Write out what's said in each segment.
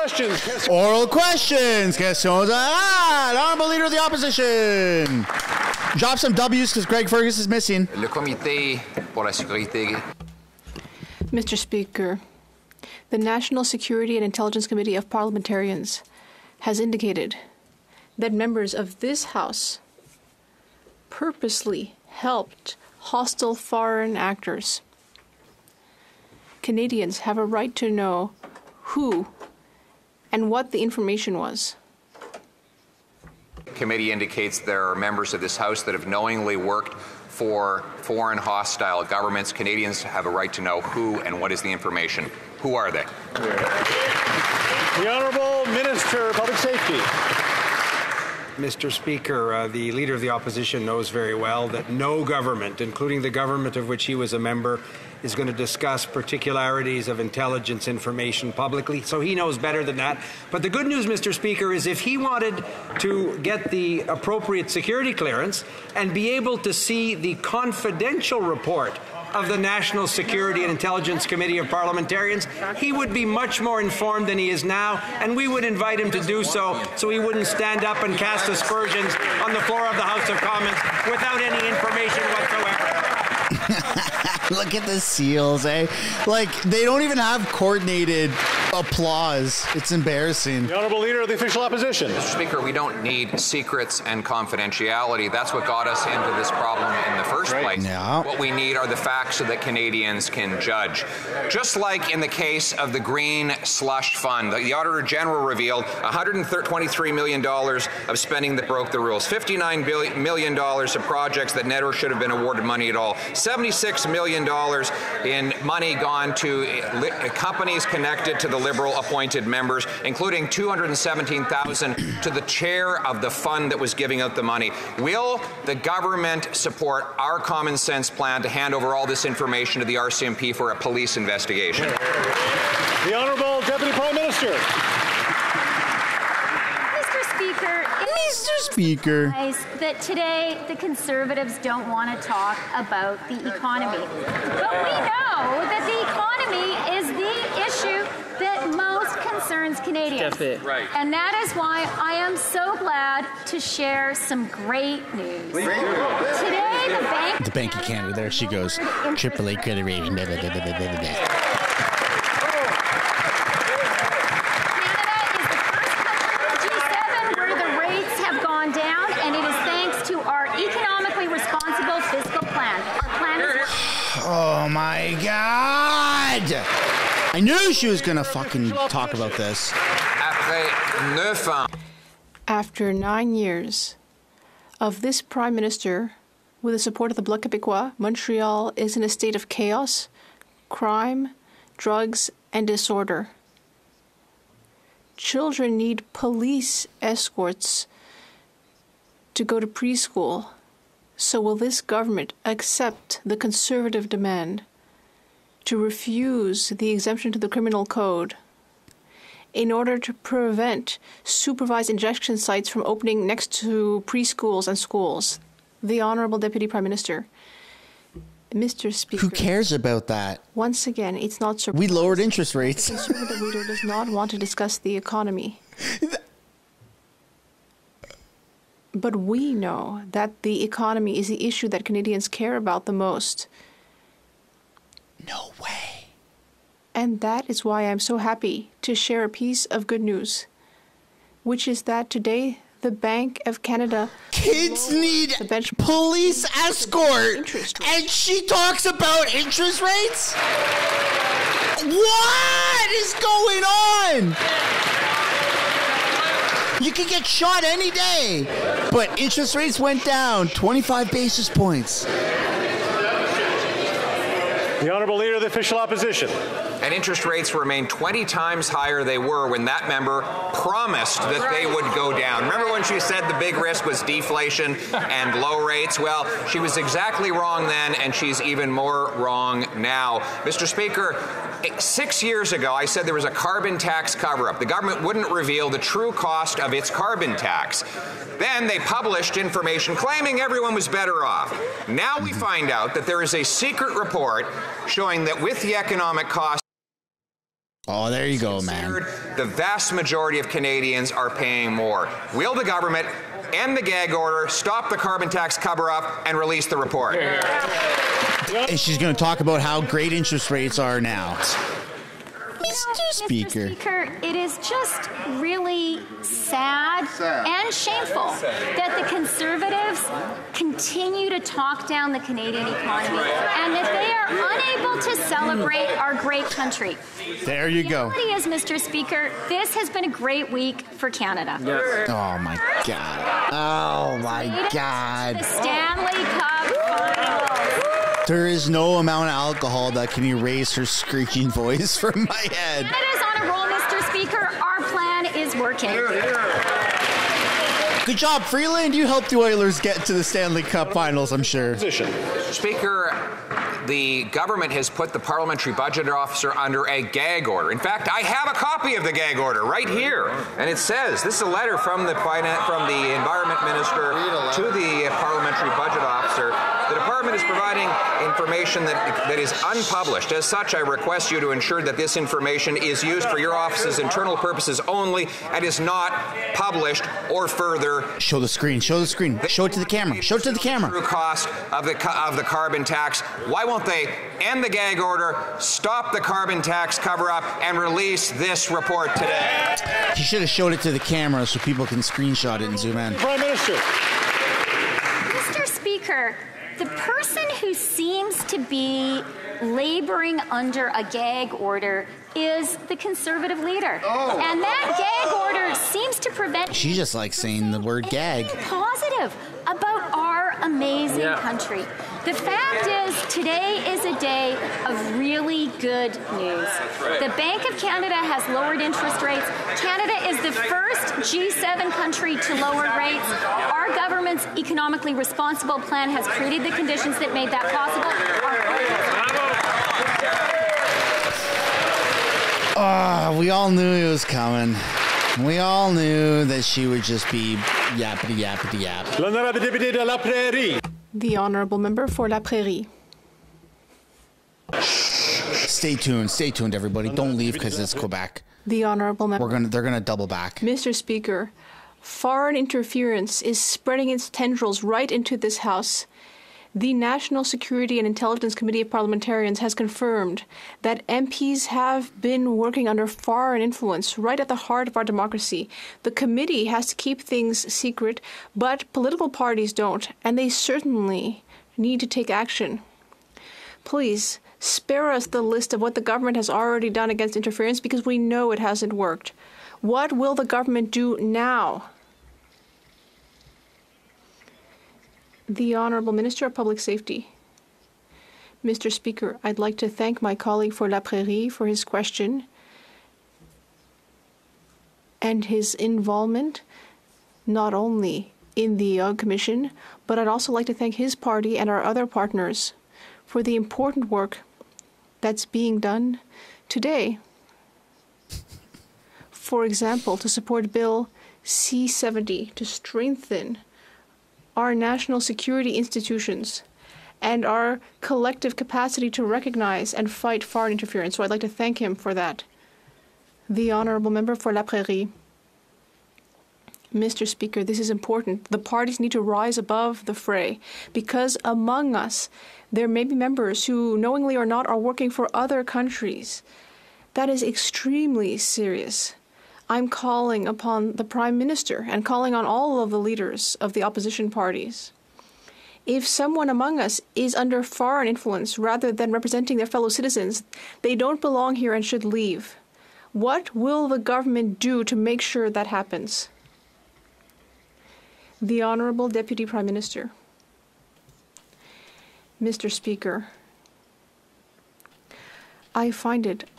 questions. Oral questions. Questions. Honorable Leader of the Opposition. Drop some W's because Greg Fergus is missing. Le Comité pour la Sécurité. Mr. Speaker, the National Security and Intelligence Committee of Parliamentarians has indicated that members of this House purposely helped hostile foreign actors. Canadians have a right to know who and what the information was. The committee indicates there are members of this House that have knowingly worked for foreign hostile governments. Canadians have a right to know who and what is the information. Who are they? The Honourable Minister of Public Safety. Mr. Speaker, the Leader of the Opposition knows very well that no government, including the government of which he was a member, is going to discuss particularities of intelligence information publicly, so he knows better than that. But the good news, Mr. Speaker, is if he wanted to get the appropriate security clearance and be able to see the confidential report of the National Security and Intelligence Committee of Parliamentarians, he would be much more informed than he is now, and we would invite him to do so he wouldn't stand up and cast aspersions on the floor of the House of Commons without any information whatsoever. Look at the seals, eh? Like, they don't even have coordinated applause. It's embarrassing. The Honourable Leader of the Official Opposition. Mr. Speaker, we don't need secrets and confidentiality. That's what got us into this problem in the first place. Yeah. What we need are the facts so that Canadians can judge. Just like in the case of the Green Slush Fund, the Auditor General revealed $123 million of spending that broke the rules, $59 million of projects that never should have been awarded money at all, $76 million in money gone to companies connected to the Liberal appointed members, including $217,000 to the chair of the fund that was giving out the money. Will the government support our common sense plan to hand over all this information to the RCMP for a police investigation? The Honourable Deputy Prime Minister. Mr. Speaker, that today the Conservatives don't want to talk about the economy. But we know that the economy is the issue that most concerns Canadians. Right. And that is why I am so glad to share some great news. Today, The Bank of Canada, there she goes. AAA credit rating. Blah, blah, blah, blah, blah, blah. Oh my God! I knew she was gonna fucking talk about this. After 9 years of this Prime Minister, with the support of the Bloc Québécois, Montreal is in a state of chaos, crime, drugs, and disorder. Children need police escorts to go to preschool. So will this government accept the Conservative demand to refuse the exemption to the criminal code in order to prevent supervised injection sites from opening next to preschools and schools? The Honourable Deputy Prime Minister. Mr. Speaker. Who cares about that? Once again, it's not surprising. We lowered interest rates. The Conservative leader does not want to discuss the economy. But we know that the economy is the issue that Canadians care about the most. No way. And that is why I'm so happy to share a piece of good news, which is that today the Bank of Canada... Kids need police escort, and she talks about interest rates? What is going on? You could get shot any day, but interest rates went down 25 basis points. The Honourable Leader of the Official Opposition. And interest rates remain 20 times higher they were when that member promised that they would go down. Remember when she said the big risk was deflation and low rates? Well, she was exactly wrong then, and she's even more wrong now. Mr. Speaker, 6 years ago, I said there was a carbon tax cover-up. The government wouldn't reveal the true cost of its carbon tax. Then they published information claiming everyone was better off. Now we find out that there is a secret report showing that with the economic cost Oh, there you go, man. The vast majority of Canadians are paying more. Will the government end the gag order, stop the carbon tax cover-up, and release the report? And she's going to talk about how great interest rates are now. Mr. Speaker. Mr. Speaker, it is just really sad and shameful that the Conservatives continue to talk down the Canadian economy and that they are unable to celebrate our great country. There you go. The reality is, Mr. Speaker, this has been a great week for Canada. Yes. Oh, my God. Oh, my God. The Stanley Cup Finals. There is no amount of alcohol that can erase her screeching voice from my head. Canada's on a roll, Mr. Speaker. Our plan is working. Good job, Freeland. You helped the Oilers get to the Stanley Cup Finals, I'm sure. Speaker, the government has put the parliamentary budget officer under a gag order. In fact, I have a copy of the gag order right here, and it says, this is a letter from the environment minister to the parliamentary budget officer. The department is providing information that is unpublished. As such, I request you to ensure that this information is used for your office's internal purposes only and is not published or further. Show the screen. Show the screen. Show it to the camera. Show it to the camera. True cost of the carbon tax. Why won't they end the gag order, stop the carbon tax cover-up, and release this report today? He should have showed it to the camera so people can screenshot it and zoom in. Prime Minister. Mr. Speaker, the person who seems to be laboring under a gag order is the Conservative leader. Oh. And that gag order seems to prevent... She just likes saying the word gag. ...positive about our amazing country. The fact is, today is a day of really good news. The Bank of Canada has lowered interest rates. Canada is the first G7 country to lower rates. Our government's economically responsible plan has created the conditions that made that possible. We all knew it was coming. We all knew that she would just be yappity yappity yap. L'honorable député de la Prairie. The Honourable Member for La Prairie. Stay tuned, everybody. Don't leave because it's Quebec. The Honourable Member. They're gonna double back. Mr. Speaker, foreign interference is spreading its tendrils right into this House. The National Security and Intelligence Committee of Parliamentarians has confirmed that MPs have been working under foreign influence right at the heart of our democracy. The committee has to keep things secret, but political parties don't, and they certainly need to take action. Please, spare us the list of what the government has already done against interference because we know it hasn't worked. What will the government do now? The Honourable Minister of Public Safety. Mr. Speaker, I'd like to thank my colleague for La Prairie for his question and his involvement not only in the Commission, but I'd also like to thank his party and our other partners for the important work that's being done today. For example, to support Bill C-70 to strengthen our national security institutions and our collective capacity to recognize and fight foreign interference. So I'd like to thank him for that. The Honourable Member for La Prairie. Mr. Speaker, this is important. The parties need to rise above the fray because among us, there may be members who, knowingly or not, are working for other countries. That is extremely serious. I'm calling upon the Prime Minister and calling on all of the leaders of the opposition parties. If someone among us is under foreign influence rather than representing their fellow citizens, they don't belong here and should leave. What will the government do to make sure that happens? The Honourable Deputy Prime Minister. Mr. Speaker, I find it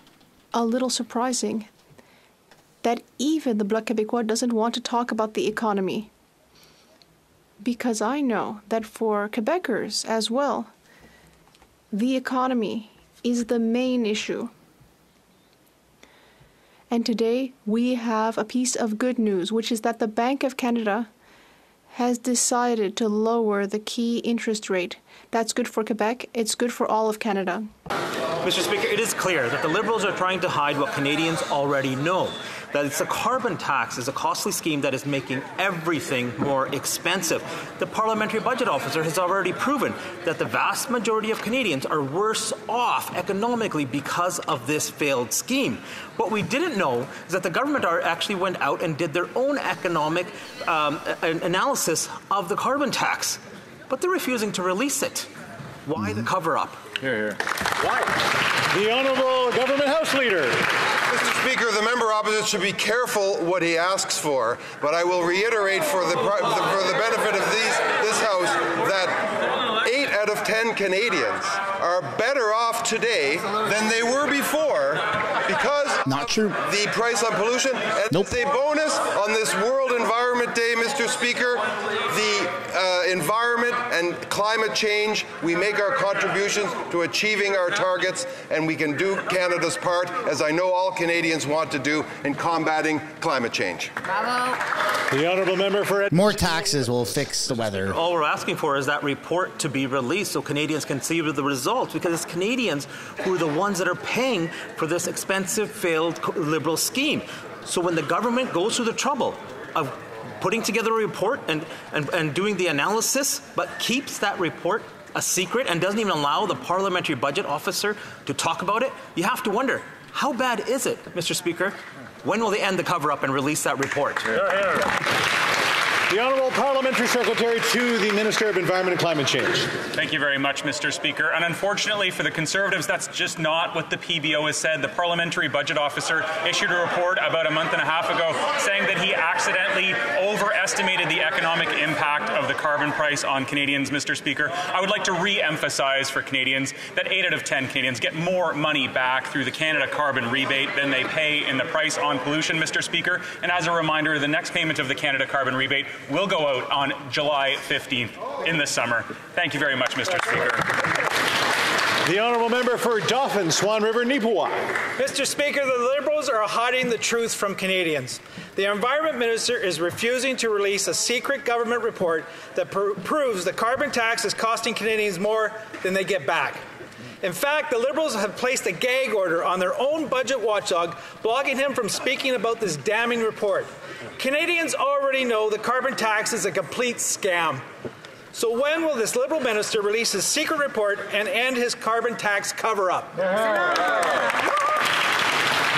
a little surprising that even the Bloc Québécois doesn't want to talk about the economy. Because I know that for Quebecers as well, the economy is the main issue. And today we have a piece of good news, which is that the Bank of Canada has decided to lower the key interest rate. That's good for Quebec. It's good for all of Canada. Mr. Speaker, it is clear that the Liberals are trying to hide what Canadians already know, that it's a carbon tax is a costly scheme that is making everything more expensive. The Parliamentary Budget Officer has already proven that the vast majority of Canadians are worse off economically because of this failed scheme. What we didn't know is that the government actually went out and did their own economic analysis of the carbon tax, but they're refusing to release it. Why the cover-up? Here, here. Why? The Honourable Government House Leader. Mr. Speaker, the member opposite should be careful what he asks for, but I will reiterate for the benefit of this House that 8 out of 10 Canadians are better off today than they were before because not true. The price on pollution. And nope. It's a bonus on this World Environment Day, Mr. Speaker. The environment and climate change, we make our contributions to achieving our targets, and we can do Canada's part, as I know all Canadians want to do, in combating climate change. Bravo. The Honourable Member for more taxes will fix the weather. All we're asking for is that report to be released so Canadians can see the results, because it's Canadians who are the ones that are paying for this expensive, failed Liberal scheme. So when the government goes through the trouble of putting together a report and doing the analysis, but keeps that report a secret and doesn't even allow the Parliamentary Budget Officer to talk about it, you have to wonder, how bad is it, Mr. Speaker? When will they end the cover-up and release that report? The Honourable Parliamentary Secretary to the Minister of Environment and Climate Change. Thank you very much, Mr. Speaker. And unfortunately for the Conservatives, that's just not what the PBO has said. The Parliamentary Budget Officer issued a report about a month and a half ago saying that he accidentally overestimated the economic impact of the carbon price on Canadians, Mr. Speaker. I would like to re-emphasize for Canadians that 8 out of 10 Canadians get more money back through the Canada carbon rebate than they pay in the price on pollution, Mr. Speaker. And as a reminder, the next payment of the Canada carbon rebate will go out on July 15th in the summer. Thank you very much, Mr. Speaker. The Honourable Member for Dauphin, Swan River, Neepawa. Mr. Speaker, the Liberals are hiding the truth from Canadians. The Environment Minister is refusing to release a secret government report that proves the carbon tax is costing Canadians more than they get back. In fact, the Liberals have placed a gag order on their own budget watchdog, blocking him from speaking about this damning report. Canadians already know the carbon tax is a complete scam. So when will this Liberal minister release his secret report and end his carbon tax cover-up?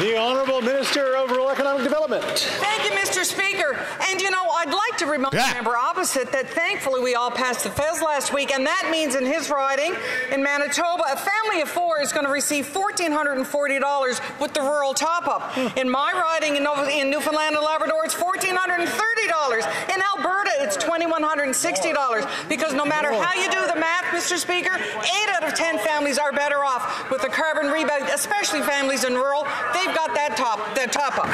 The Honourable Minister of Rural Economic Development. Thank you, Mr. Speaker. And, you know, I'd like to remind the member opposite that thankfully we all passed the Fez last week, and that means in his riding in Manitoba, a family of 4 is going to receive $1,440 with the rural top-up. In my riding in Newfoundland and Labrador, it's $1,430. In Alberta, it's $2,160. Because no matter how you do the math, Mr. Speaker, 8 out of 10 families are better off with the carbon rebate, especially families in rural. They've got that top-up.